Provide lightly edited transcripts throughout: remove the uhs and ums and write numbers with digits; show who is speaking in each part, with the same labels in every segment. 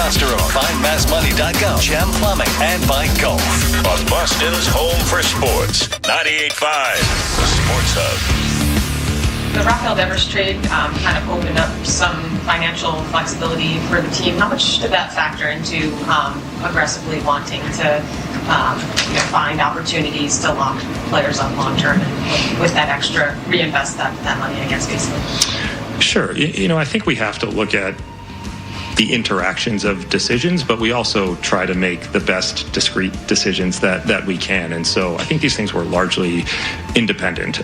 Speaker 1: testosterone. Find massmoney.com, Gem Plumbing, and by Golf.
Speaker 2: On Boston's home for sports, 98.5, the Sports Hub.
Speaker 3: The Rafael Devers trade kind of opened up some financial flexibility for the team. How much did that factor into aggressively wanting to find opportunities to lock players up long term and with that extra reinvest that money, I guess, basically?
Speaker 4: Sure. I think we have to look at the interactions of decisions, but we also try to make the best discrete decisions that we can. And so I think these things were largely independent.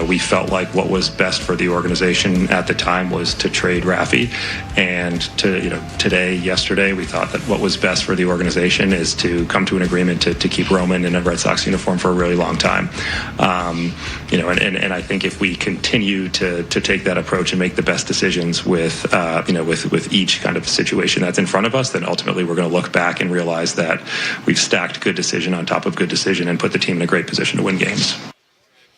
Speaker 4: We felt like what was best for the organization at the time was to trade Rafi, and yesterday we thought that what was best for the organization is to come to an agreement to keep Roman in a Red Sox uniform for a really long time. And I think if we continue to take that approach and make the best decisions with each kind of situation that's in front of us, then ultimately we're going to look back and realize that we've stacked good decision on top of good decision and put the team in a great position to win games.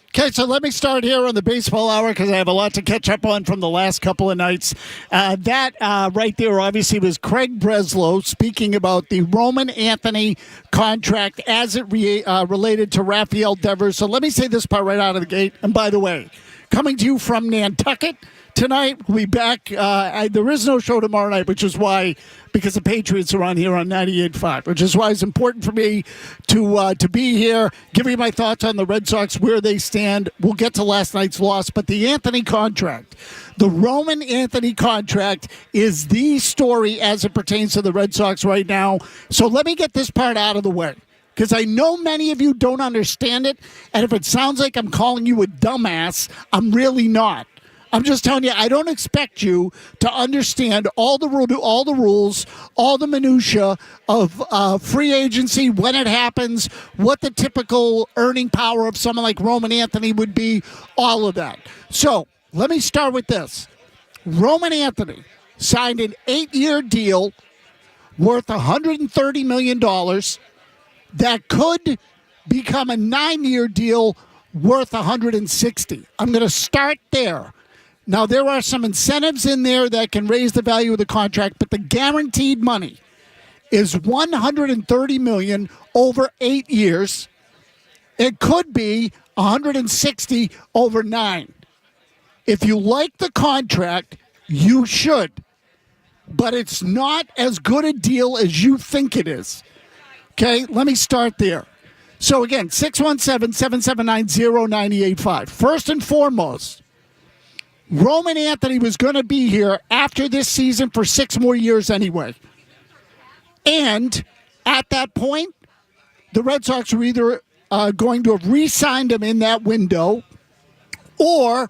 Speaker 5: Okay, so let me start here on the baseball hour because I have a lot to catch up on from the last couple of nights. That right there obviously was Craig Breslow speaking about the Roman Anthony contract as it related to Rafael Devers. So let me say this part right out of the gate. And by the way, coming to you from Nantucket tonight, we'll be back. There is no show tomorrow night, which is why, because the Patriots are on here on 98.5, which is why it's important for me to be here, give you my thoughts on the Red Sox, where they stand. We'll get to last night's loss, but the Anthony contract, the Roman Anthony contract is the story as it pertains to the Red Sox right now. So let me get this part out of the way, because I know many of you don't understand it, and if it sounds like I'm calling you a dumbass, I'm really not. I'm just telling you, I don't expect you to understand all the rules, all the minutia of free agency, when it happens, what the typical earning power of someone like Roman Anthony would be, all of that. So let me start with this. Roman Anthony signed an 8-year deal worth $130 million that could become a 9-year deal worth $160. I'm going to start there. Now, there are some incentives in there that can raise the value of the contract, but the guaranteed money is $130 million over 8 years. It could be $160 over 9. If you like the contract, you should, but it's not as good a deal as you think it is. Okay, let me start there. So again, 617-779-0985. First and foremost, Roman Anthony was going to be here after this season for 6 more years anyway. And at that point, the Red Sox were either going to have re-signed him in that window or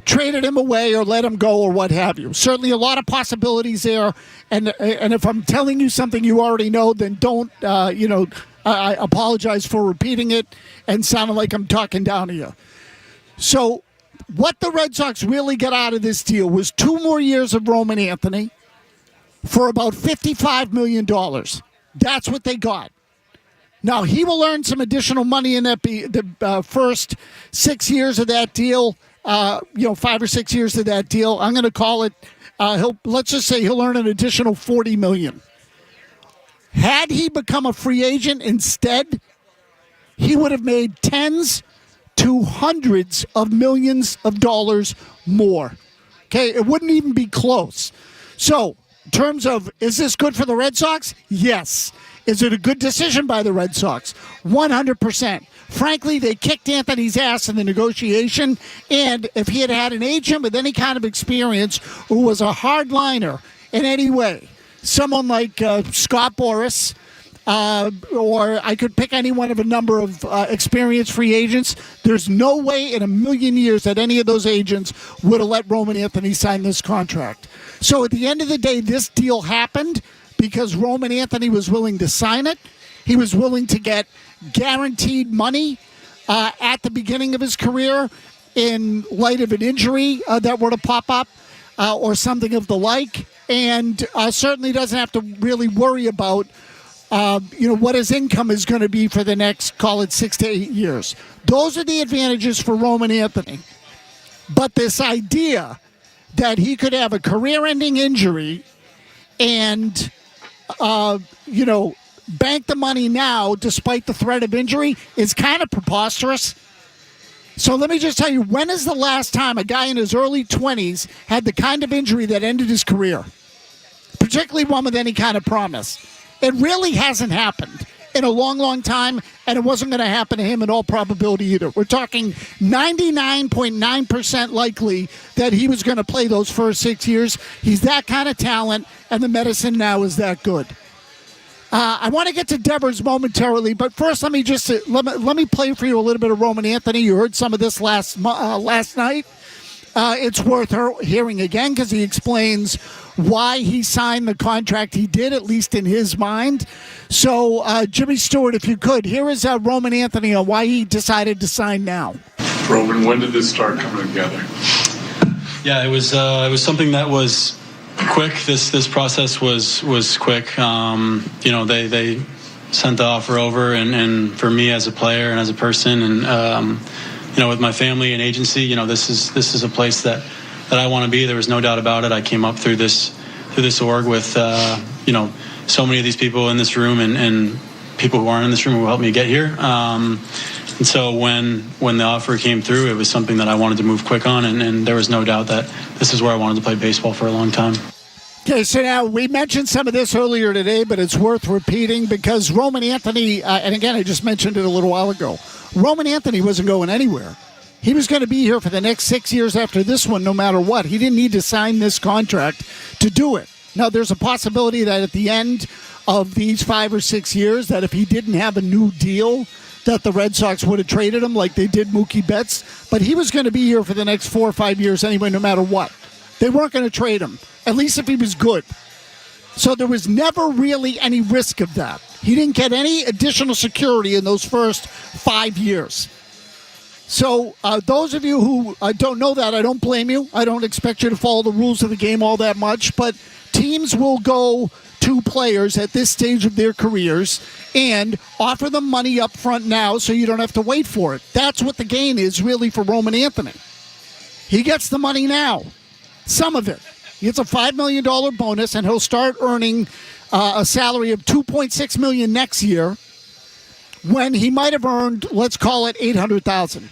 Speaker 5: traded him away or let him go or what have you. Certainly a lot of possibilities there. And if I'm telling you something you already know, then don't, I apologize for repeating it and sounding like I'm talking down to you. So what the Red Sox really got out of this deal was 2 more years of Roman Anthony for about $55 million. That's what they got. Now, he will earn some additional money in the first 6 years of that deal, 5 or 6 years of that deal. I'm going to call it, let's just say he'll earn an additional $40 million. Had he become a free agent instead, he would have made tens to hundreds of millions of dollars more. Okay, it wouldn't even be close. So, in terms of, is this good for the Red Sox? Yes. Is it a good decision by the Red Sox? 100%. Frankly, they kicked Anthony's ass in the negotiation, and if he had had an agent with any kind of experience who was a hardliner in any way, someone like Scott Boras, or I could pick any one of a number of experienced free agents. There's no way in a million years that any of those agents would have let Roman Anthony sign this contract. So at the end of the day, this deal happened because Roman Anthony was willing to sign it. He was willing to get guaranteed money at the beginning of his career in light of an injury that were to pop up or something of the like, and certainly doesn't have to really worry about what his income is going to be for the next, call it 6 to 8 years. Those are the advantages for Roman Anthony. But this idea that he could have a career-ending injury and bank the money now despite the threat of injury is kind of preposterous. So let me just tell you, when is the last time a guy in his early 20s had the kind of injury that ended his career? Particularly one with any kind of promise. It really hasn't happened in a long, long time, and it wasn't going to happen to him in all probability either. We're talking 99.9% likely that he was going to play those first 6 years. He's that kind of talent, and the medicine now is that good. I want to get to Devers momentarily, but first let me play for you a little bit of Roman Anthony. You heard some of this last night. It's worth hearing again because he explains why he signed the contract he did, at least in his mind. So, Jimmy Stewart, if you could, here is Roman Anthony on why he decided to sign now.
Speaker 6: Roman, when did this start coming together?
Speaker 7: Yeah, it was something that was quick. This process was quick. They sent the offer over, and for me as a player and as a person, and with my family and agency, this is a place that I want to be. There was no doubt about it. I came up through this org with so many of these people in this room and people who aren't in this room who helped me get here. And so when the offer came through, it was something that I wanted to move quick on, and there was no doubt that this is where I wanted to play baseball for a long time.
Speaker 5: Okay, so now we mentioned some of this earlier today, but it's worth repeating because Roman Anthony, and again, I just mentioned it a little while ago, Roman Anthony wasn't going anywhere. He was going to be here for the next 6 years after this one, no matter what. He didn't need to sign this contract to do it. Now, there's a possibility that at the end of these 5 or 6 years, that if he didn't have a new deal, that the Red Sox would have traded him like they did Mookie Betts. But he was going to be here for the next 4 or 5 years anyway, no matter what. They weren't going to trade him, at least if he was good. So there was never really any risk of that. He didn't get any additional security in those first 5 years. So those of you who don't know that, I don't blame you. I don't expect you to follow the rules of the game all that much, but teams will go to players at this stage of their careers and offer them money up front now so you don't have to wait for it. That's what the gain is really for Roman Anthony. He gets the money now, some of it. He gets a $5 million bonus, and he'll start earning a salary of $2.6 million next year when he might have earned, let's call it $800,000.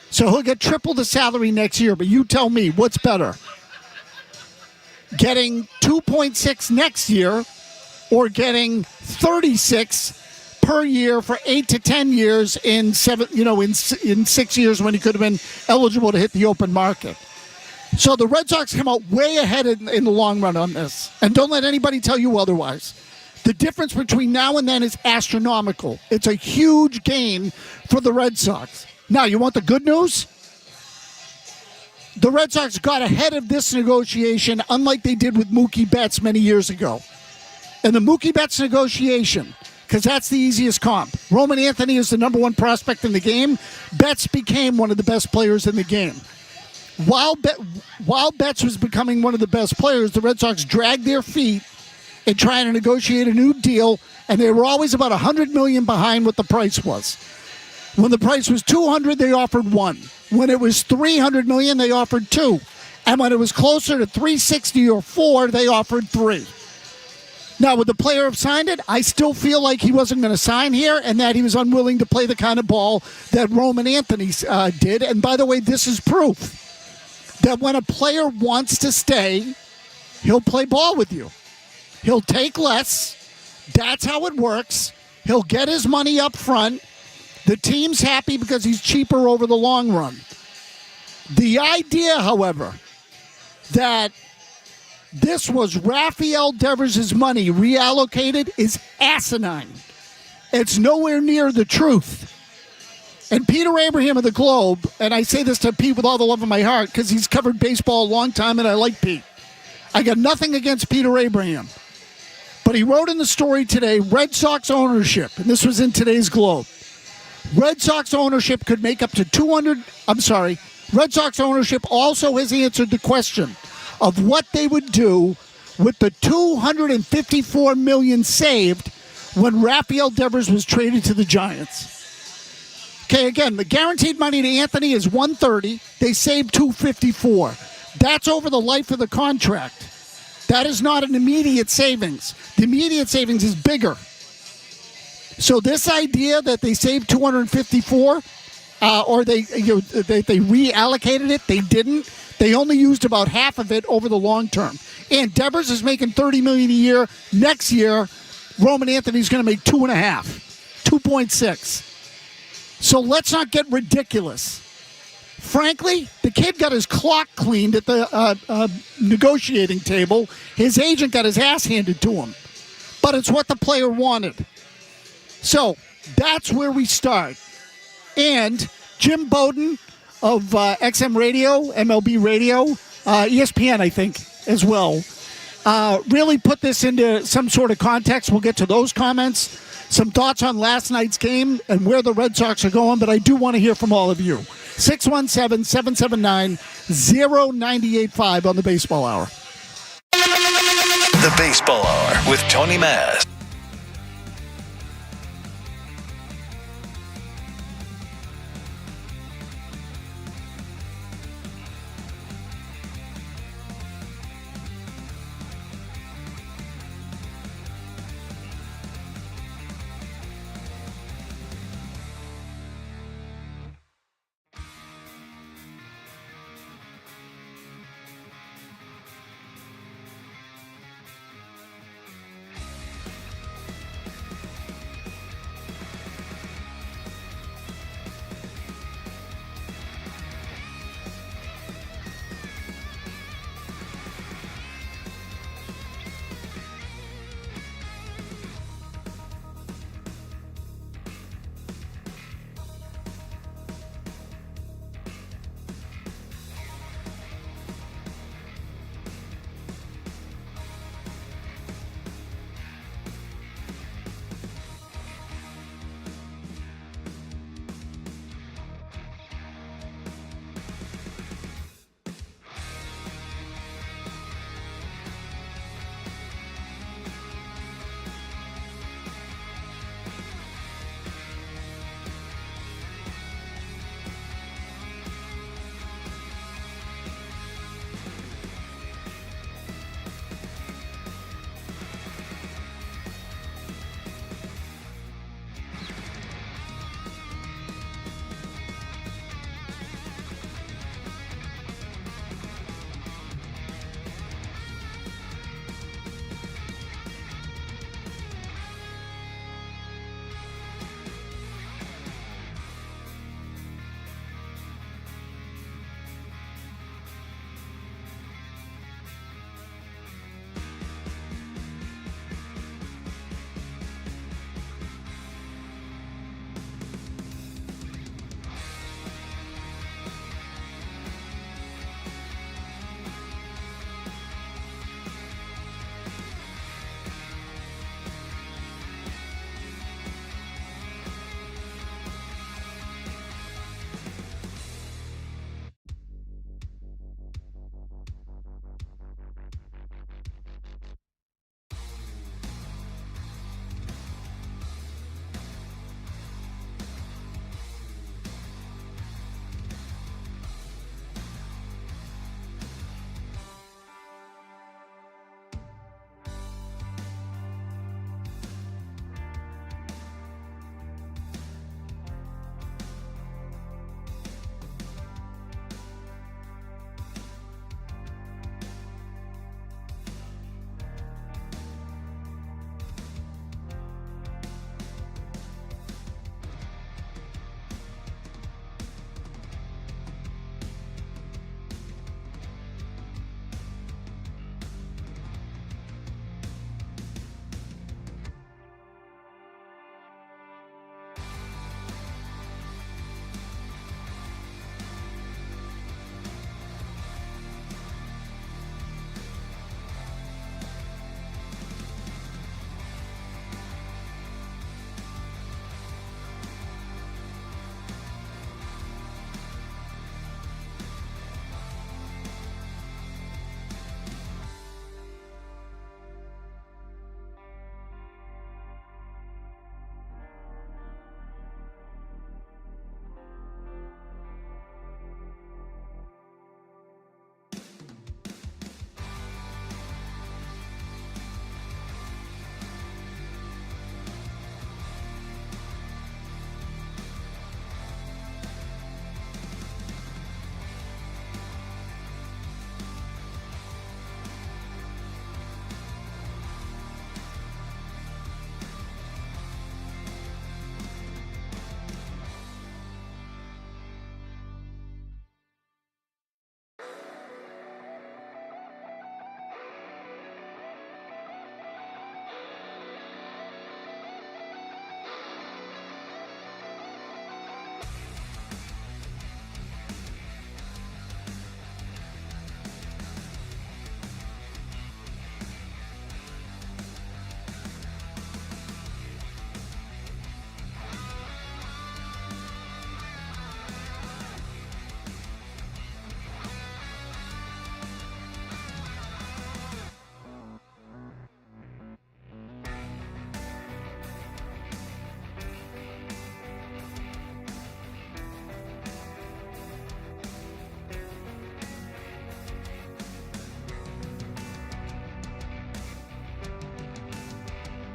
Speaker 5: So he'll get triple the salary next year, but you tell me, what's better? Getting 2.6 next year or getting 36 per year for 8 to 10 years in 6 years when he could have been eligible to hit the open market. So the Red Sox come out way ahead in the long run on this. And don't let anybody tell you otherwise. The difference between now and then is astronomical. It's a huge gain for the Red Sox. Now, you want the good news? The Red Sox got ahead of this negotiation, unlike they did with Mookie Betts many years ago. In the Mookie Betts negotiation, because that's the easiest comp, Roman Anthony is the number one prospect in the game. Betts became one of the best players in the game. While Betts was becoming one of the best players, the Red Sox dragged their feet in trying to negotiate a new deal, and they were always about $100 million behind what the price was. When the price was $200, they offered $1. When it was $300 million, they offered $2. And when it was closer to $360 or $4, they offered $3. Now, would the player have signed it? I still feel like he wasn't going to sign here and that he was unwilling to play the kind of ball that Roman Anthony did. And by the way, this is proof that when a player wants to stay, he'll play ball with you. He'll take less. That's how it works. He'll get his money up front. The team's happy because he's cheaper over the long run. The idea, however, that this was Rafael Devers' money reallocated is asinine. It's nowhere near the truth. And Peter Abraham of the Globe, and I say this to Pete with all the love of my heart because he's covered baseball a long time and I like Pete. I got nothing against Peter Abraham. But he wrote in the story today, Red Sox ownership, and this was in today's Globe. Red Sox ownership could make up to Red Sox ownership also has answered the question of what they would do with the $254 million saved when Rafael Devers was traded to the Giants. Okay, again, the guaranteed money to Anthony is $130. They saved $254. That's over the life of the contract. That is not an immediate savings. The immediate savings is bigger. So this idea that they saved 254, or they reallocated it, they didn't. They only used about half of it over the long term. And Devers is making $30 million a year. Next year, Roman Anthony's going to make 2.6. So let's not get ridiculous. Frankly, the kid got his clock cleaned at the negotiating table. His agent got his ass handed to him. But it's what the player wanted. So that's where we start. And Jim Bowden of XM Radio, MLB Radio, ESPN, I think, as well, really put this into some sort of context. We'll get to those comments. Some thoughts on last night's game and where the Red Sox are going, but I do want to hear from all of you. 617-779-0985 on the Baseball Hour.
Speaker 1: The Baseball Hour with Tony Maz.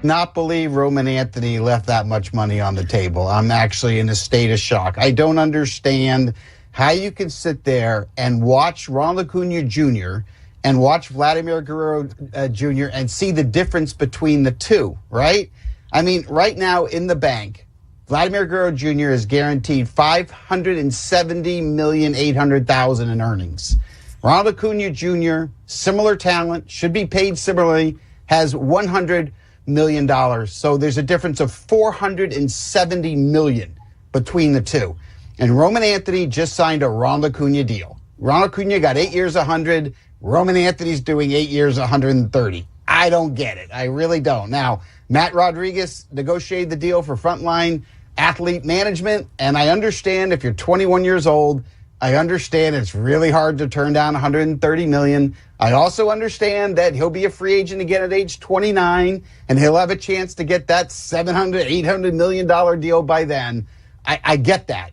Speaker 8: not believe Roman Anthony left that much money on the table. I'm actually in a state of shock. I don't understand how you can sit there and watch Ronald Acuna Jr. and watch Vladimir Guerrero Jr. and see the difference between the two, right? I mean, right now in the bank, Vladimir Guerrero Jr. is guaranteed $570,800,000 in earnings. Ronald Acuna Jr., similar talent, should be paid similarly, has $100 million. So there's a difference of $470 million between the two. And Roman Anthony just signed a Ronald Acuna deal. Ronald Acuna got 8 years, 100. Roman Anthony's doing 8 years, 130. I don't get it. I really don't. Now, Matt Rodriguez negotiated the deal for frontline athlete management, and I understand if you're 21 years old, I understand it's really hard to turn down $130 million. I also understand that he'll be a free agent again at age 29, and he'll have a chance to get that $700, $800 million deal by then. I get that.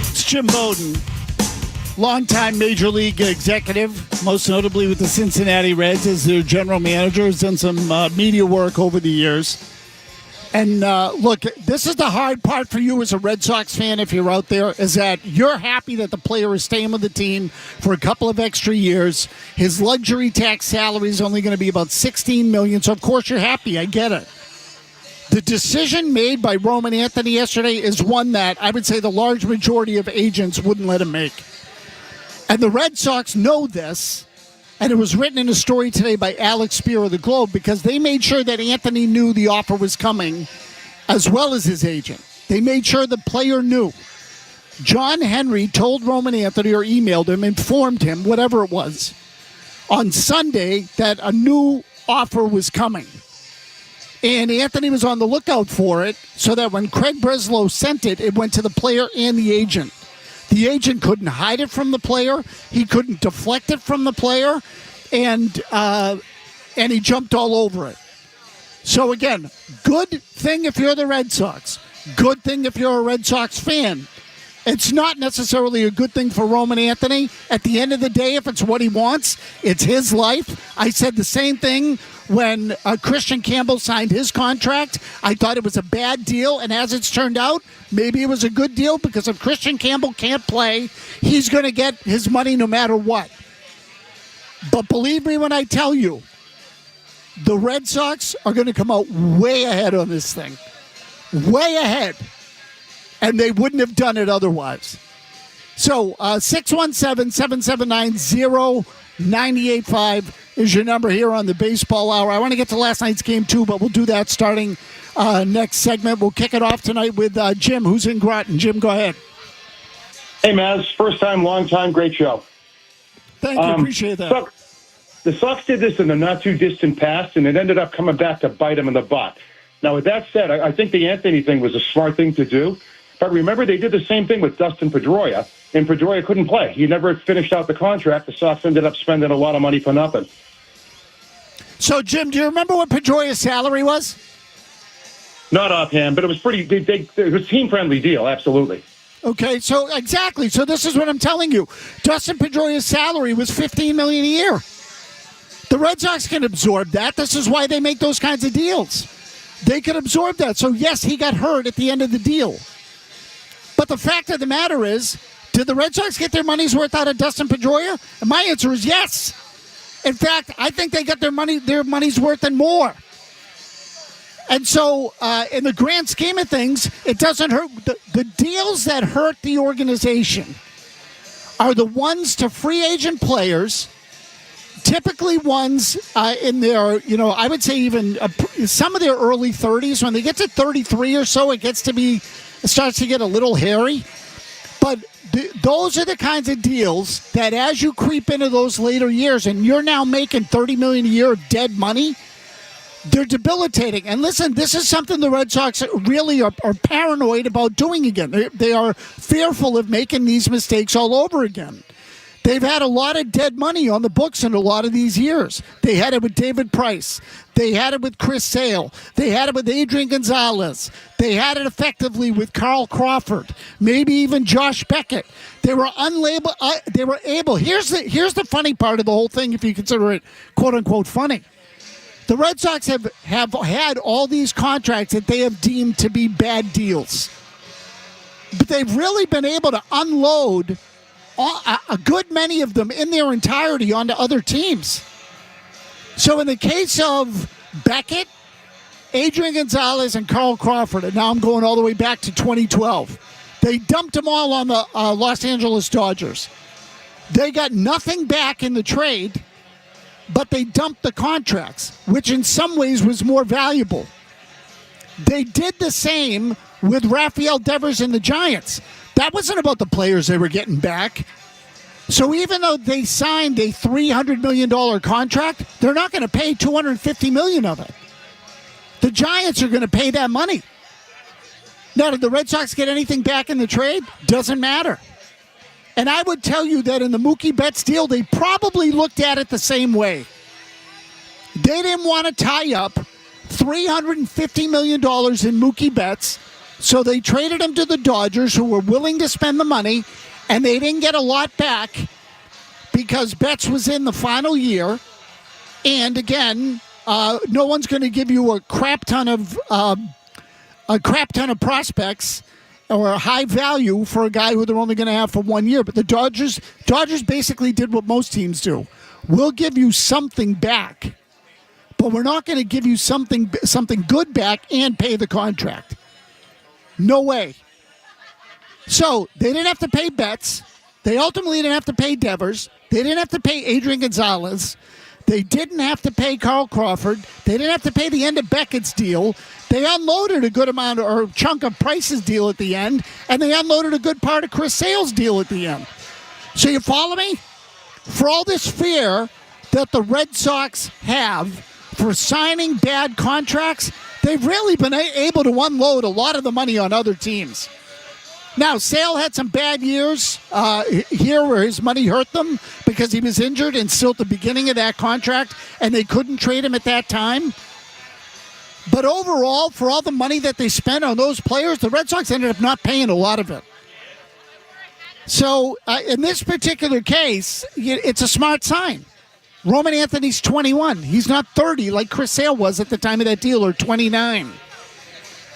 Speaker 5: It's Jim Bowden, longtime Major League executive, most notably with the Cincinnati Reds as their general manager. Has done some media work over the years. And look, this is the hard part for you as a Red Sox fan, if you're out there, is that you're happy that the player is staying with the team for a couple of extra years. His luxury tax salary is only going to be about $16 million, so of course you're happy. I get it. The decision made by Roman Anthony yesterday is one that I would say the large majority of agents wouldn't let him make. And the Red Sox know this. And it was written in a story today by Alex Spear of the Globe because they made sure that Anthony knew the offer was coming as well as his agent. They made sure the player knew. John Henry told Roman Anthony or emailed him, informed him, whatever it was, on Sunday that a new offer was coming. And Anthony was on the lookout for it so that when Craig Breslow sent it, it went to the player and the agent. The agent couldn't hide it from the player. He couldn't deflect it from the player. And he jumped all over it. So, again, good thing if you're the Red Sox. Good thing if you're a Red Sox fan. It's not necessarily a good thing for Roman Anthony. At the end of the day, if it's what he wants, it's his life. I said the same thing when Christian Campbell signed his contract. I thought it was a bad deal, and as it's turned out, maybe it was a good deal because if Christian Campbell can't play, he's going to get his money no matter what. But believe me when I tell you, the Red Sox are going to come out way ahead on this thing. Way ahead. And they wouldn't have done it otherwise. So 617-779-0985 is your number here on the Baseball Hour. I want to get to last night's game, too, but we'll do that starting next segment. We'll kick it off tonight with Jim, who's in Groton. Jim, go ahead.
Speaker 9: Hey, Maz. First time, long time. Great show.
Speaker 5: Thank you. Appreciate that.
Speaker 9: The Sox did this in the not-too-distant past, and it ended up coming back to bite them in the butt. Now, with that said, I think the Anthony thing was a smart thing to do. But remember, they did the same thing with Dustin Pedroia, and Pedroia couldn't play. He never finished out the contract. The Sox ended up spending a lot of money for nothing.
Speaker 5: So, Jim, do you remember what Pedroia's salary was?
Speaker 9: Not offhand, but it was pretty. It was a team-friendly deal, absolutely.
Speaker 5: Okay, so exactly. So this is what I'm telling you. Dustin Pedroia's salary was $15 million a year. The Red Sox can absorb that. This is why they make those kinds of deals. They can absorb that. So, yes, he got hurt at the end of the deal. But the fact of the matter is, did the Red Sox get their money's worth out of Dustin Pedroia? And my answer is yes. In fact, I think they got their money's worth and more. And so, in the grand scheme of things, it doesn't hurt. The deals that hurt the organization are the ones to free agent players, typically ones in their, I would say even some of their early 30s. When they get to 33 or so, it starts to get a little hairy. But those are the kinds of deals that as you creep into those later years and you're now making $30 million a year of dead money, they're debilitating. And listen, this is something the Red Sox really are paranoid about doing again. They are fearful of making these mistakes all over again. They've had a lot of dead money on the books in a lot of these years. They had it with David Price. They had it with Chris Sale. They had it with Adrian Gonzalez. They had it effectively with Carl Crawford. Maybe even Josh Beckett. They were able. Here's the funny part of the whole thing, if you consider it "quote unquote" funny. The Red Sox have had all these contracts that they have deemed to be bad deals, but they've really been able to unload a good many of them in their entirety onto other teams. So in the case of Beckett, Adrian Gonzalez, and Carl Crawford, and now I'm going all the way back to 2012, they dumped them all on the Los Angeles Dodgers. They got nothing back in the trade, but they dumped the contracts, which in some ways was more valuable. They did the same with Rafael Devers and the Giants. That wasn't about the players they were getting back. So even though they signed a $300 million contract, they're not going to pay $250 million of it. The Giants are going to pay that money. Now, did the Red Sox get anything back in the trade? Doesn't matter. And I would tell you that in the Mookie Betts deal, they probably looked at it the same way. They didn't want to tie up $350 million in Mookie Betts, so they traded him to the Dodgers, who were willing to spend the money, and they didn't get a lot back because Betts was in the final year. And again, no one's going to give you a crap ton of prospects or a high value for a guy who they're only going to have for 1 year. But the Dodgers basically did what most teams do. We'll give you something back, but we're not going to give you something good back and pay the contract. No way. So they didn't have to pay Betts. They ultimately didn't have to pay Devers. They didn't have to pay Adrian Gonzalez. They didn't have to pay Carl Crawford. They didn't have to pay the end of Beckett's deal. They unloaded a good amount or a chunk of Price's deal at the end, and they unloaded a good part of Chris Sale's deal at the end. So you follow me? For all this fear that the Red Sox have for signing bad contracts, they've really been able to unload a lot of the money on other teams. Now, Sale had some bad years here where his money hurt them because he was injured and still at the beginning of that contract, and they couldn't trade him at that time. But overall, for all the money that they spent on those players, the Red Sox ended up not paying a lot of it. So in this particular case, it's a smart sign. Roman Anthony's 21. He's not 30 like Chris Sale was at the time of that deal, or 29.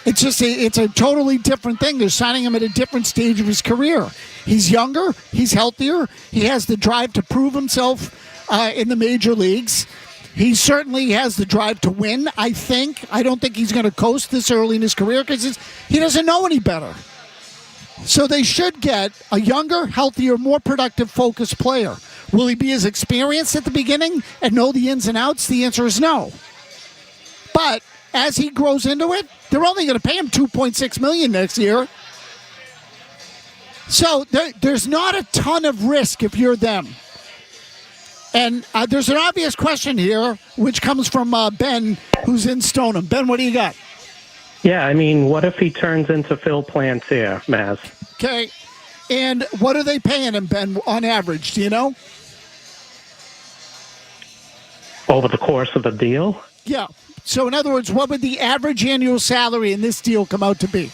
Speaker 5: It's a totally different thing. They're signing him at a different stage of his career. He's younger. He's healthier. He has the drive to prove himself in the major leagues. He certainly has the drive to win, I think. I don't think he's going to coast this early in his career because he doesn't know any better. So they should get a younger, healthier, more productive, focused player. Will he be as experienced at the beginning and know the ins and outs? The answer is no. But as he grows into it, they're only going to pay him $2.6 million next year. So there's not a ton of risk if you're them. And there's an obvious question here, which comes from Ben, who's in Stoneham. Ben, what do you got?
Speaker 10: Yeah, I mean, what if he turns into Phil Plantier, Maz?
Speaker 5: Okay. And what are they paying him, Ben, on average? Do you know?
Speaker 10: Over the course of the deal?
Speaker 5: Yeah. So, in other words, what would the average annual salary in this deal come out to be?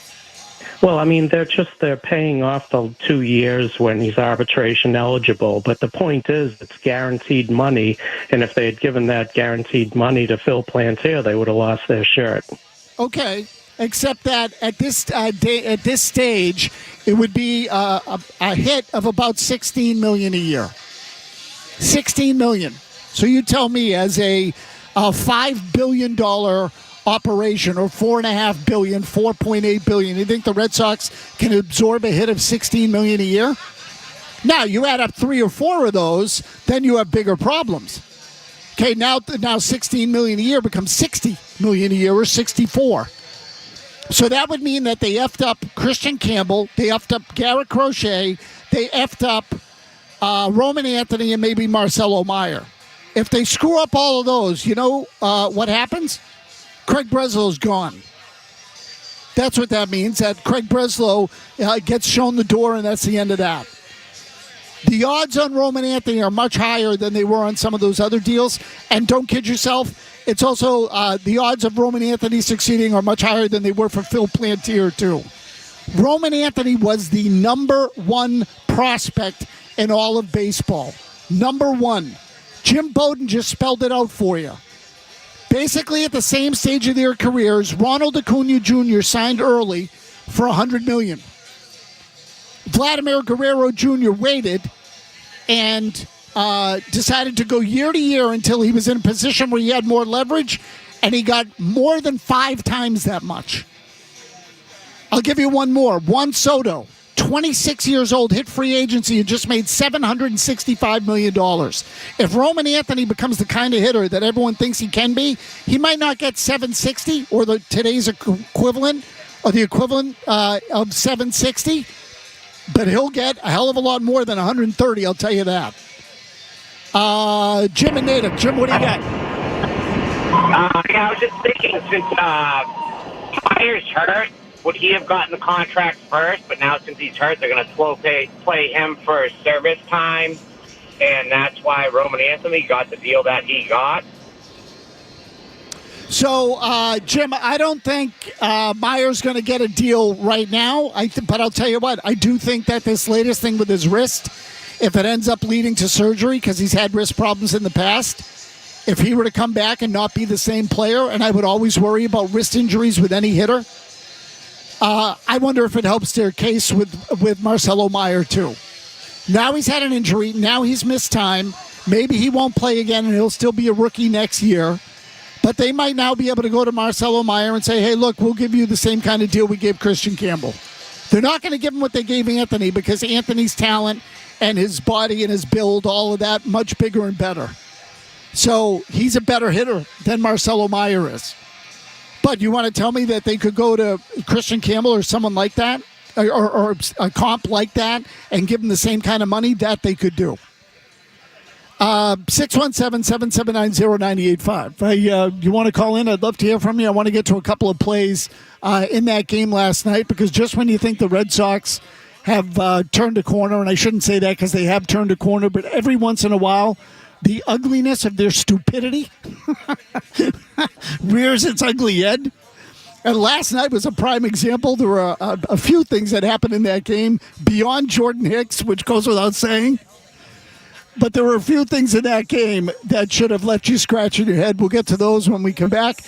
Speaker 10: Well, I mean, they're paying off the 2 years when he's arbitration eligible. But the point is, it's guaranteed money. And if they had given that guaranteed money to Phil Plantier, they would have lost their shirt. Okay. Except that at this stage, it would be a hit of about $16 million a year. $16 million. So you tell me, as a $5 billion operation, or $4.5 billion, $4.8 billion, you think the Red Sox can absorb a hit of $16 million a year? Now you add up 3 or 4 of those, then you have bigger problems. Okay, now $16 million a year becomes $60 million a year, or 64. So that would mean that they effed up Christian Campbell, they effed up Garrett Crochet, they effed up Roman Anthony, and maybe Marcelo Meyer. If they screw up all of those, you know what happens? Craig Breslow's gone. That's what that means, that Craig Breslow gets shown the door, and that's the end of that.
Speaker 5: The odds on Roman Anthony are much higher than they were on some of those other deals. And don't kid yourself, it's also the odds of Roman Anthony succeeding are much higher than they were for Phil Plantier, too. Roman Anthony was the number one prospect in all of baseball. Number one. Jim Bowden just spelled it out for you. Basically, at the same stage of their careers, Ronald Acuna Jr. signed early for $100 million. Vladimir Guerrero Jr. waited and decided to go year to year until he was in a position where he had more leverage, and he got more than 5 times that much. I'll give you one more. Juan Soto, 26 years old, hit free agency and just made $765 million. If Roman Anthony becomes the kind of hitter that everyone thinks he can be, he might not get 760 or today's equivalent or the equivalent of 760, but he'll get a hell of a lot more than 130, I'll tell you that. Jim and Native. Jim, what do you got?
Speaker 11: I was just thinking, since Myers hurt, would he have gotten the contract first? But now since he's hurt, they're going to play him for service time, and that's why Roman Anthony got the deal that he got.
Speaker 5: So, Jim, I don't think Myers going to get a deal right now. But I'll tell you what, I do think that this latest thing with his wrist, if it ends up leading to surgery, because he's had wrist problems in the past, if he were to come back and not be the same player, and I would always worry about wrist injuries with any hitter, I wonder if it helps their case with Marcelo Meyer, too. Now he's had an injury. Now he's missed time. Maybe he won't play again, and he'll still be a rookie next year. But they might now be able to go to Marcelo Meyer and say, hey, look, we'll give you the same kind of deal we gave Christian Campbell. They're not going to give him what they gave Anthony because Anthony's talent and his body and his build, all of that, much bigger and better. So he's a better hitter than Marcelo Meyer is. But you want to tell me that they could go to Christian Campbell or someone like that, or a comp like that, and give him the same kind of money? That they could do. 617-779-0985. You want to call in? I'd love to hear from you. I want to get to a couple of plays in that game last night, because just when you think the Red Sox have turned a corner, and I shouldn't say that because they have turned a corner, but every once in a while, the ugliness of their stupidity rears its ugly head. And last night was a prime example. There were a few things that happened in that game beyond Jordan Hicks, which goes without saying. But there were a few things in that game that should have left you scratching your head. We'll get to those when we come back.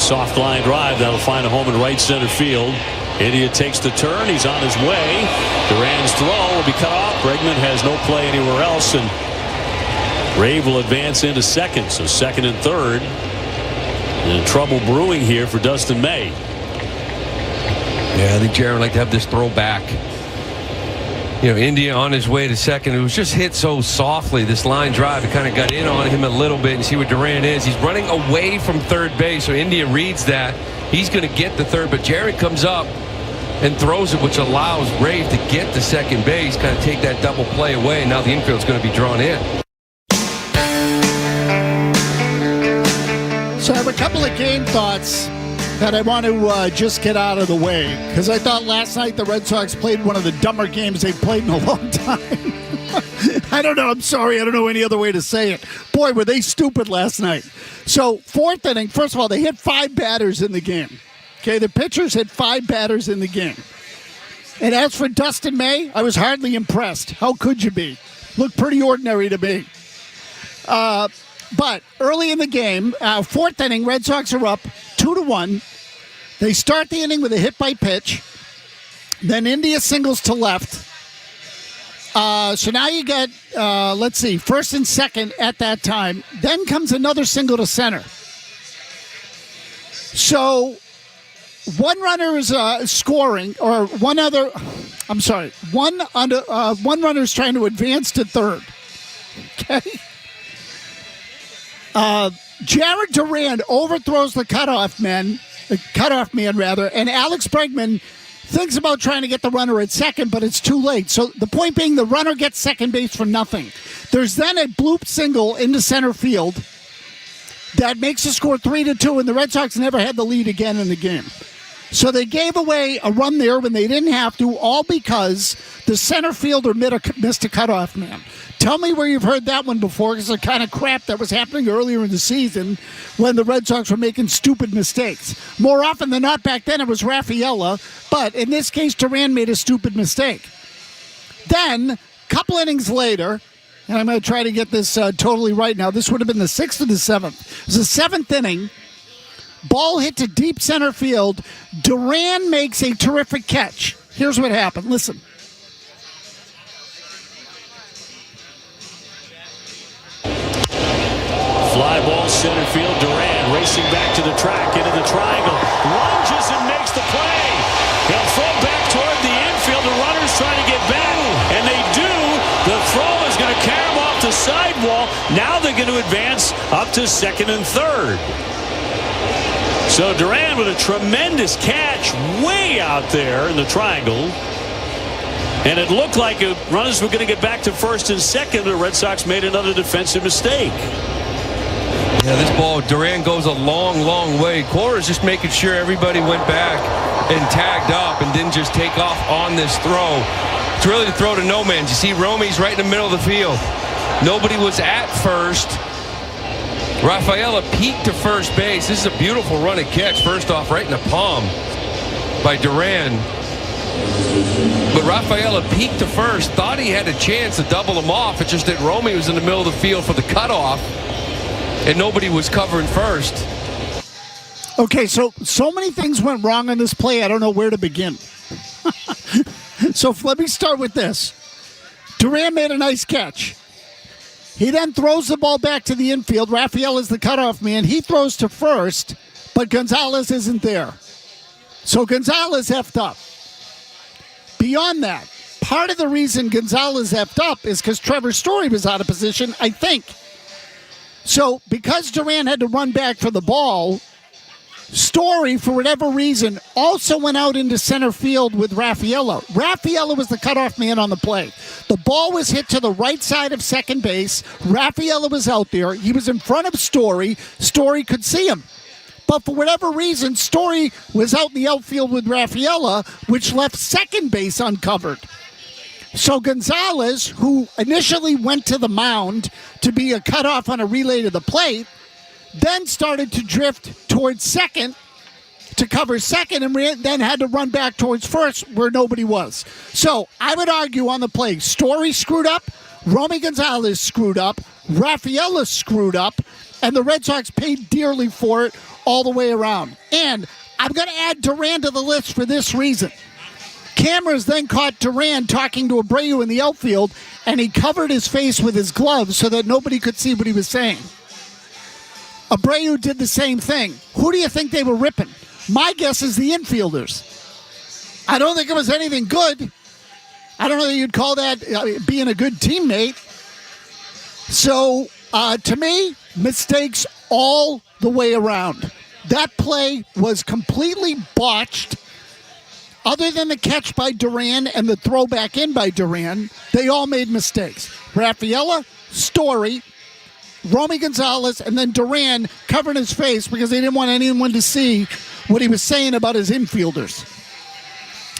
Speaker 12: soft line drive that'll find a home in right center field. India takes the turn. He's on his way. Duran's throw will be cut off. Bregman has no play anywhere else, and Rave will advance into second. So second and third. And trouble brewing here for Dustin May.
Speaker 13: Yeah, I think Jared would like to have this throw back. India on his way to second. It was just hit so softly, this line drive. It kind of got in on him a little bit. And see where Duran is. He's running away from third base, so India reads that. He's going to get the third, but Jared comes up and throws it, which allows Rave to get to second base, kind of take that double play away. And now the infield's going to be drawn in.
Speaker 5: So I have a couple of game thoughts that I want to just get out of the way, because I thought last night the Red Sox played one of the dumber games they've played in a long time. I don't know. I'm sorry. I don't know any other way to say it. Boy, were they stupid last night. So fourth inning, first of all, they hit 5 batters in the game. Okay, the pitchers hit 5 batters in the game. And as for Dustin May, I was hardly impressed. How could you be? Looked pretty ordinary to me. But early in the game, fourth inning, Red Sox are up 2-1. They start the inning with a hit by pitch. Then India singles to left. So now you get, first and second at that time. Then comes another single to center. So one runner is scoring, or one runner is trying to advance to third. Okay. Jared Duran overthrows the cutoff man, and Alex Bregman thinks about trying to get the runner at second, but it's too late. So the point being, the runner gets second base for nothing. There's then a bloop single into center field that makes the score 3-2, and the Red Sox never had the lead again in the game. So they gave away a run there when they didn't have to, all because the center fielder missed a cutoff man. Tell me where you've heard that one before, because it's the kind of crap that was happening earlier in the season when the Red Sox were making stupid mistakes. More often than not back then it was Rafaela, but in this case Duran made a stupid mistake. Then, a couple innings later, and I'm going to try to get this totally right now, this would have been the 6th or the 7th. It was the 7th inning. Ball hit to deep center field. Duran makes a terrific catch. Here's what happened. Listen.
Speaker 12: Fly ball center field. Duran racing back to the track into the triangle. Lunges and makes the play. He'll throw back toward the infield. The runner's trying to get back, and they do. The throw is going to carry him off the sidewall. Now they're going to advance up to second and third. So Duran with a tremendous catch way out there in the triangle. And it looked like runners were going to get back to first and second. The Red Sox made another defensive mistake.
Speaker 13: Yeah, this ball, Duran goes a long, long way. Cora's just making sure everybody went back and tagged up and didn't just take off on this throw. It's really the throw to no man's. You see Romy's right in the middle of the field. Nobody was at first. Rafaela peeked to first base. This is a beautiful run and catch. First off, right in the palm by Duran. But Rafaela peeked to first, thought he had a chance to double him off. It's just that Romy was in the middle of the field for the cutoff, and nobody was covering first.
Speaker 5: Okay, so many things went wrong on this play, I don't know where to begin. So let me start with this. Duran made a nice catch. He then throws the ball back to the infield. Rafael is the cutoff man. He throws to first, but Gonzalez isn't there. So Gonzalez effed up. Beyond that, part of the reason Gonzalez effed up is because Trevor Story was out of position, I think. So because Duran had to run back for the ball, Story, for whatever reason, also went out into center field with Rafaela. Rafaela was the cutoff man on the play. The ball was hit to the right side of second base. Rafaela was out there. He was in front of Story. Story could see him. But for whatever reason, Story was out in the outfield with Rafaela, which left second base uncovered. So Gonzalez, who initially went to the mound to be a cutoff on a relay to the plate, then started to drift towards second to cover second, and then had to run back towards first where nobody was. So I would argue on the play, Story screwed up, Romy Gonzalez screwed up, Rafaela screwed up, And the Red Sox paid dearly for it all the way around. And I'm going to add Duran to the list for this reason. Cameras then caught Duran talking to Abreu in the outfield, and he covered his face with his gloves so that nobody could see what he was saying. Abreu did the same thing. Who do you think they were ripping? My guess is the infielders. I don't think it was anything good. I don't know that you'd call that being a good teammate. So, to me, mistakes all the way around. That play was completely botched. Other than the catch by Duran and the throw back in by Duran, they all made mistakes. Rafaela, Story, Romy Gonzalez, and then Duran covering his face because they didn't want anyone to see what he was saying about his infielders.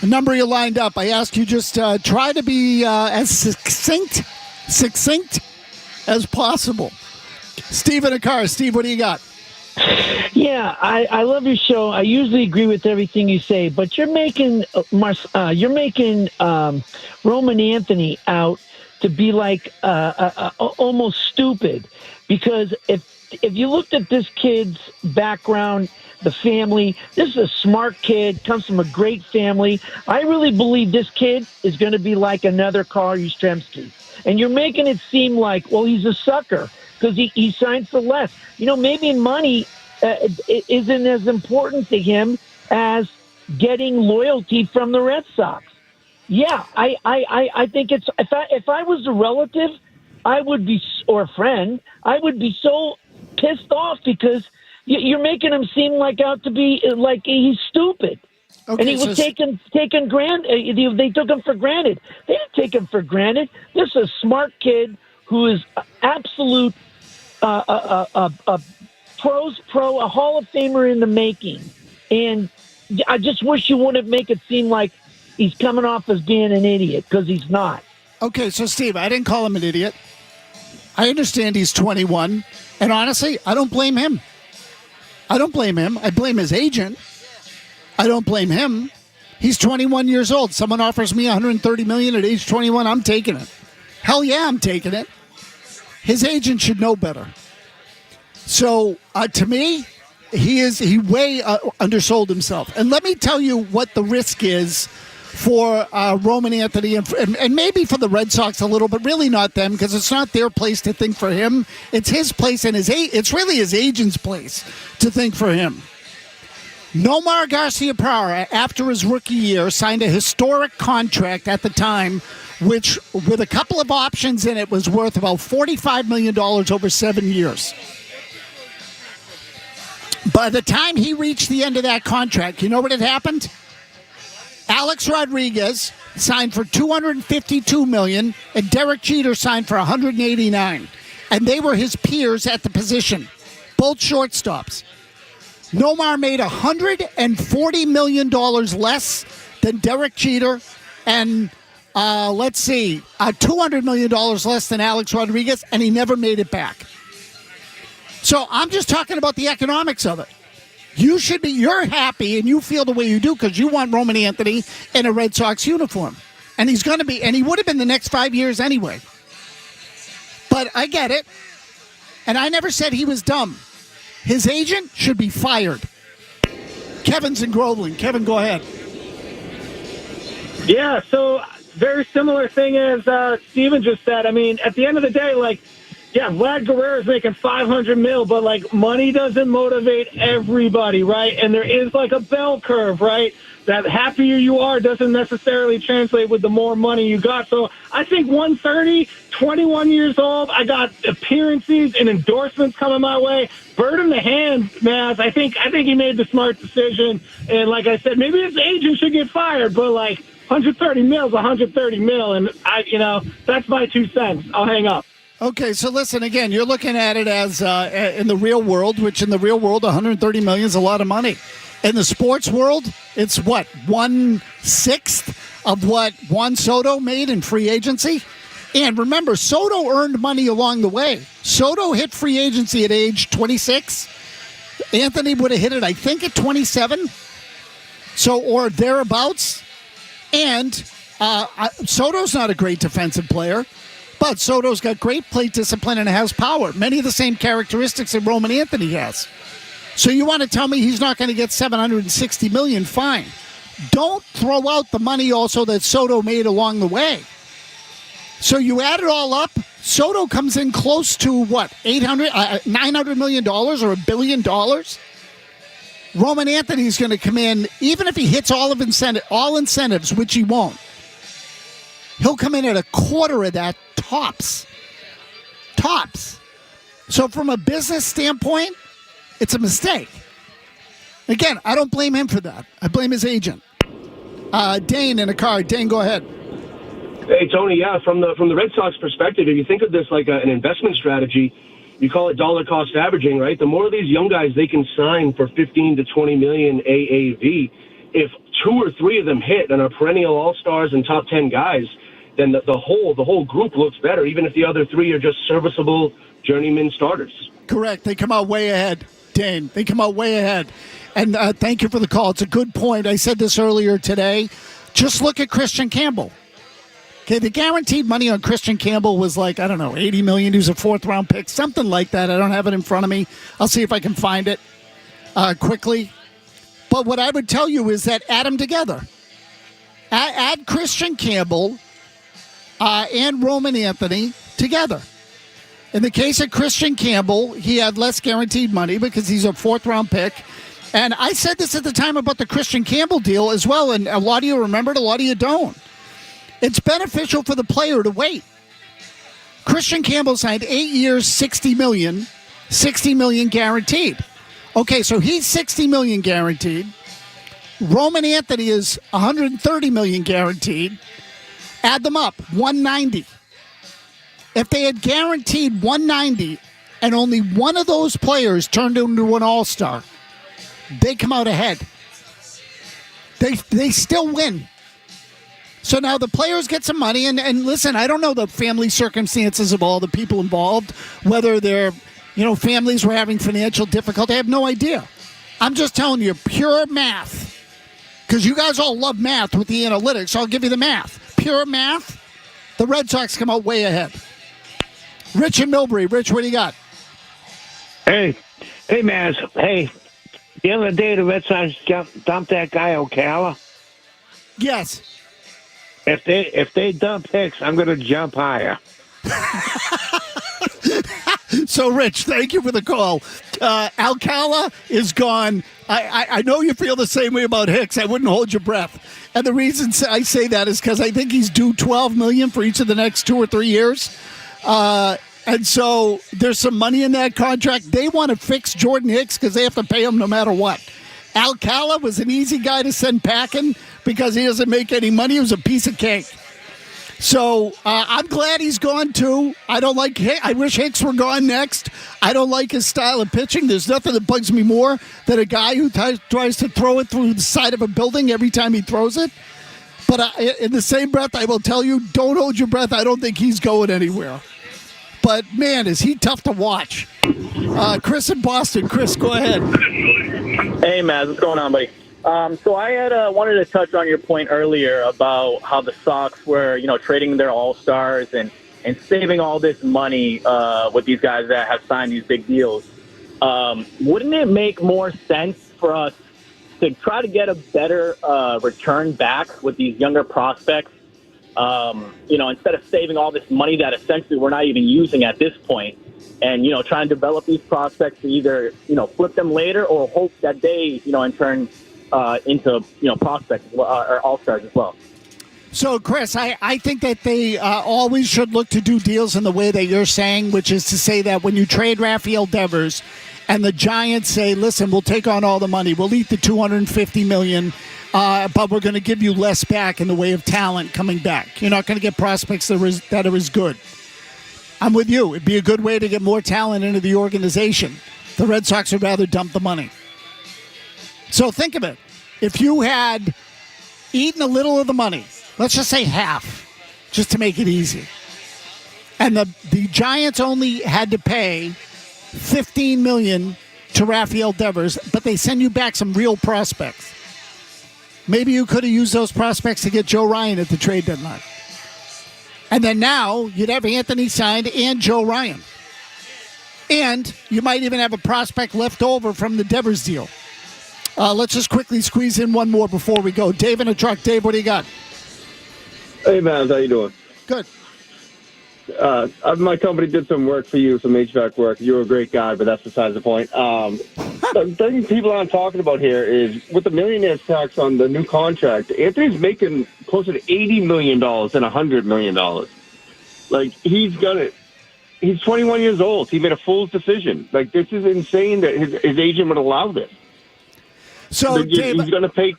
Speaker 5: A number of you lined up. I ask you just try to be as succinct as possible. Steve in a car. Steve, what do you got?
Speaker 14: Yeah, I love your show. I usually agree with everything you say, but you're making Roman Anthony out to be like almost stupid, because if you looked at this kid's background, the family, this is a smart kid, comes from a great family. I really believe this kid is going to be like another Carl Yastrzemski, and you're making it seem like, well, he's a sucker because he signs for less. You know, maybe money isn't as important to him as getting loyalty from the Red Sox. Yeah, I think it's if I was a relative, I would be, or a friend, I would be so pissed off because you're making him seem like out to be like he's stupid. Okay, and he was taken granted. They took him for granted. They didn't take him for granted. This is a smart kid who is absolute a Hall of Famer in the making. And I just wish you wouldn't make it seem like he's coming off as being an idiot, because he's not.
Speaker 5: Okay, so Steve, I didn't call him an idiot. I understand he's 21, and honestly, I don't blame him. I blame his agent. I don't blame him. He's 21 years old. Someone offers me $130 million at age 21. I'm taking it. Hell yeah, I'm taking it. His agent should know better. So, to me, he way undersold himself. And let me tell you what the risk is for Roman Anthony and maybe for the Red Sox a little, but really not them, because it's not their place to think for him. It's his place, and it's really his agent's place to think for him. Nomar Garciaparra, after his rookie year, signed a historic contract at the time, which, with a couple of options in it, was worth about $45 million over 7 years. By the time he reached the end of that contract, you know what had happened? Alex Rodriguez signed for $252 million, and Derek Jeter signed for $189. And they were his peers at the position, both shortstops. Nomar made $140 million less than Derek Jeter, and $200 million less than Alex Rodriguez, and he never made it back. So I'm just talking about the economics of it. You're happy and you feel the way you do because you want Roman Anthony in a Red Sox uniform. And he's going to be, and he would have been the next 5 years anyway. But I get it. And I never said he was dumb. His agent should be fired. Kevin's in Groveland. Kevin, go ahead.
Speaker 15: Yeah, so very similar thing as Steven just said. I mean, at the end of the day, Vlad Guerrero's making $500 million, but money doesn't motivate everybody, right? And there is a bell curve, right? That happier you are doesn't necessarily translate with the more money you got. So I think 130, 21 years old, I got appearances and endorsements coming my way. Bird in the hand, Maz. I think he made the smart decision. And like I said, maybe his agent should get fired, but $130 million is $130 million, and that's my 2 cents. I'll hang up.
Speaker 5: Okay, so listen, again, you're looking at it as in the real world, which in the real world, $130 million is a lot of money. In the sports world, it's what, 1/6 of what Juan Soto made in free agency? And remember, Soto earned money along the way. Soto hit free agency at age 26. Anthony would have hit it, I think, at 27. So, or thereabouts. And Soto's not a great defensive player. But Soto's got great plate discipline and has power. Many of the same characteristics that Roman Anthony has. So you want to tell me he's not going to get $760 million? Fine. Don't throw out the money also that Soto made along the way. So you add it all up, Soto comes in close to what, $900 million or $1 billion? Roman Anthony's going to come in, even if he hits all incentives, which he won't. He'll come in at a quarter of that tops. Tops. So from a business standpoint, it's a mistake. Again, I don't blame him for that. I blame his agent. Dane in a car. Dane, go ahead.
Speaker 16: Hey, Tony, yeah, from the Red Sox perspective, if you think of this like an investment strategy, you call it dollar cost averaging, right? The more of these young guys they can sign for 15 to 20 million AAV, if 2 or 3 of them hit and are perennial all-stars and top 10 guys, then the whole group looks better, even if the other 3 are just serviceable journeyman starters.
Speaker 5: Correct. They come out way ahead, Dane. They come out way ahead. And thank you for the call. It's a good point. I said this earlier today. Just look at Christian Campbell. Okay, the guaranteed money on Christian Campbell was like, I don't know, $80 million. He was a 4th-round pick, something like that. I don't have it in front of me. I'll see if I can find it quickly. But what I would tell you is that add them together. Add Christian Campbell and Roman Anthony together. In the case of Christian Campbell, he had less guaranteed money because he's a 4th-round pick. And I said this at the time about the Christian Campbell deal as well, and a lot of you remembered, a lot of you don't. It's beneficial for the player to wait. Christian Campbell signed 8 years, $60 million guaranteed. Okay, so he's $60 million guaranteed. Roman Anthony is $130 million guaranteed. Add them up, $190. If they had guaranteed $190 and only one of those players turned into an all-star, they come out ahead. They still win. So now the players get some money, and listen, I don't know the family circumstances of all the people involved, whether their families were having financial difficulty. I have no idea. I'm just telling you, pure math, because you guys all love math with the analytics. So I'll give you the math. Pure math, the Red Sox come out way ahead. Rich in Millbury. Rich, what do you got?
Speaker 17: Hey, Maz. Hey, the other day the Red Sox dumped that guy Ocala.
Speaker 5: Yes.
Speaker 17: If they dump Hicks, I'm going to jump higher.
Speaker 5: So, Rich, thank you for the call. Alcala is gone. I know you feel the same way about Hicks. I wouldn't hold your breath. And the reason I say that is because I think he's due $12 million for each of the next 2 or 3 years. And so there's some money in that contract. They want to fix Jordan Hicks because they have to pay him no matter what. Alcala was an easy guy to send packing because he doesn't make any money. He was a piece of cake. So I'm glad he's gone too. I wish Hicks were gone next. I don't like his style of pitching. There's nothing that bugs me more than a guy who tries to throw it through the side of a building every time he throws it. But in the same breath, I will tell you, don't hold your breath. I don't think he's going anywhere. But, man, is he tough to watch. Chris in Boston. Chris, go ahead.
Speaker 18: Hey, Matt. What's going on, buddy? So I had wanted to touch on your point earlier about how the Sox were, trading their all-stars and saving all this money with these guys that have signed these big deals. Wouldn't it make more sense for us to try to get a better return back with these younger prospects? Instead of saving all this money that essentially we're not even using at this point, and try and develop these prospects to either flip them later or hope that they in turn into prospects or all-stars as well.
Speaker 5: So, Chris, I think that they always should look to do deals in the way that you're saying, which is to say that when you trade Rafael Devers and the Giants say, listen, we'll take on all the money, we'll eat the $250 million, but we're going to give you less back in the way of talent coming back. You're not going to get prospects that are as good. I'm with you. It'd be a good way to get more talent into the organization. The Red Sox would rather dump the money. So think of it. If you had eaten a little of the money, let's just say half, just to make it easy, and the Giants only had to pay $15 million to Rafael Devers, but they send you back some real prospects. Maybe you could have used those prospects to get Joe Ryan at the trade deadline. And then now you'd have Anthony signed and Joe Ryan. And you might even have a prospect left over from the Devers deal. Let's just quickly squeeze in one more before we go. Dave in a truck. Dave, what do you got?
Speaker 19: Hey, man, how you doing?
Speaker 5: Good.
Speaker 19: My company did some work for you, some HVAC work. You're a great guy, but that's besides the point. The thing people aren't talking about here is with the millionaire's tax on the new contract, Anthony's making closer to $80 million than $100 million. Like, he's got it. He's 21 years old. He made a fool's decision. Like, this is insane that his agent would allow this.
Speaker 5: So, Dave,
Speaker 19: he's going to pay...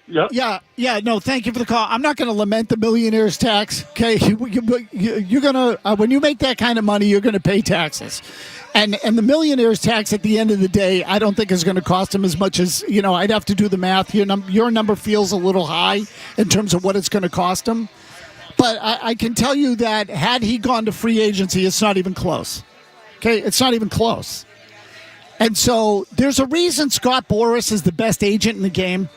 Speaker 5: Yeah. No, thank you for the call. I'm not going to lament the millionaire's tax. Okay, you're going to when you make that kind of money, you're going to pay taxes, and the millionaire's tax at the end of the day, I don't think is going to cost him as much as I'd have to do the math. Your number feels a little high in terms of what it's going to cost him, but I can tell you that had he gone to free agency, it's not even close. Okay, it's not even close, and so there's a reason Scott Boras is the best agent in the game.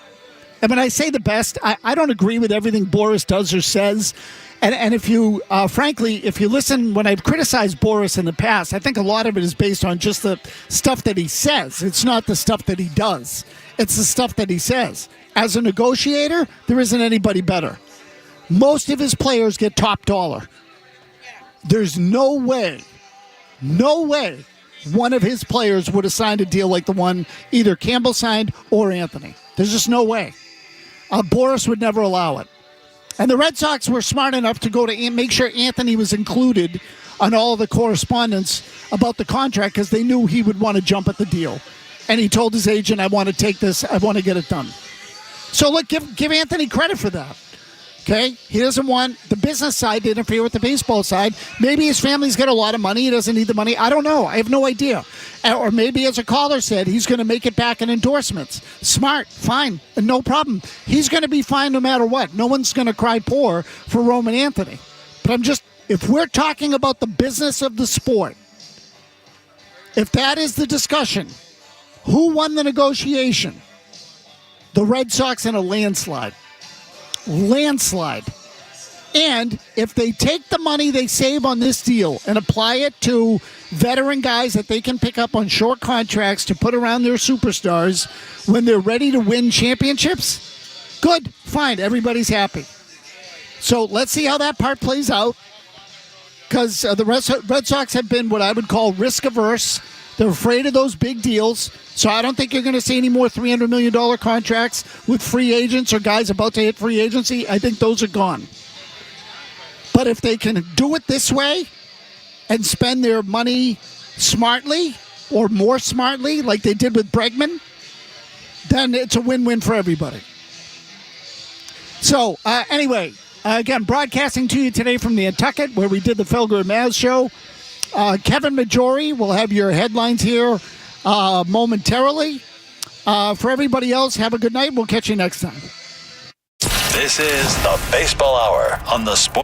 Speaker 5: And when I say the best, I don't agree with everything Boras does or says. And if you, frankly, if you listen, when I've criticized Boras in the past, I think a lot of it is based on just the stuff that he says. It's not the stuff that he does. It's the stuff that he says. As a negotiator, there isn't anybody better. Most of his players get top dollar. There's no way one of his players would have signed a deal like the one either Campbell signed or Anthony. There's just no way. Boras would never allow it. And the Red Sox were smart enough to go to make sure Anthony was included on all of the correspondence about the contract because they knew he would want to jump at the deal. And he told his agent, I want to take this. I want to get it done. So, look, give Anthony credit for that. Okay? He doesn't want the business side to interfere with the baseball side. Maybe his family's got a lot of money. He doesn't need the money. I don't know. I have no idea. Or maybe, as a caller said, he's going to make it back in endorsements. Smart. Fine. No problem. He's going to be fine no matter what. No one's going to cry poor for Roman Anthony. But if we're talking about the business of the sport, if that is the discussion, who won the negotiation? The Red Sox in a landslide. And if they take the money they save on this deal and apply it to veteran guys that they can pick up on short contracts to put around their superstars when they're ready to win championships, good, fine, everybody's happy. So let's see how that part plays out, because the Red Sox have been what I would call risk averse. They're afraid of those big deals. So I don't think you're going to see any more $300 million contracts with free agents or guys about to hit free agency. I think those are gone. But if they can do it this way and spend their money smartly or more smartly like they did with Bregman, then it's a win-win for everybody. So anyway, again, broadcasting to you today from the Nantucket where we did the Felger and Maz show. Kevin Majori will have your headlines here momentarily. For everybody else, have a good night. We'll catch you next time.
Speaker 1: This is the Baseball Hour on the Sport.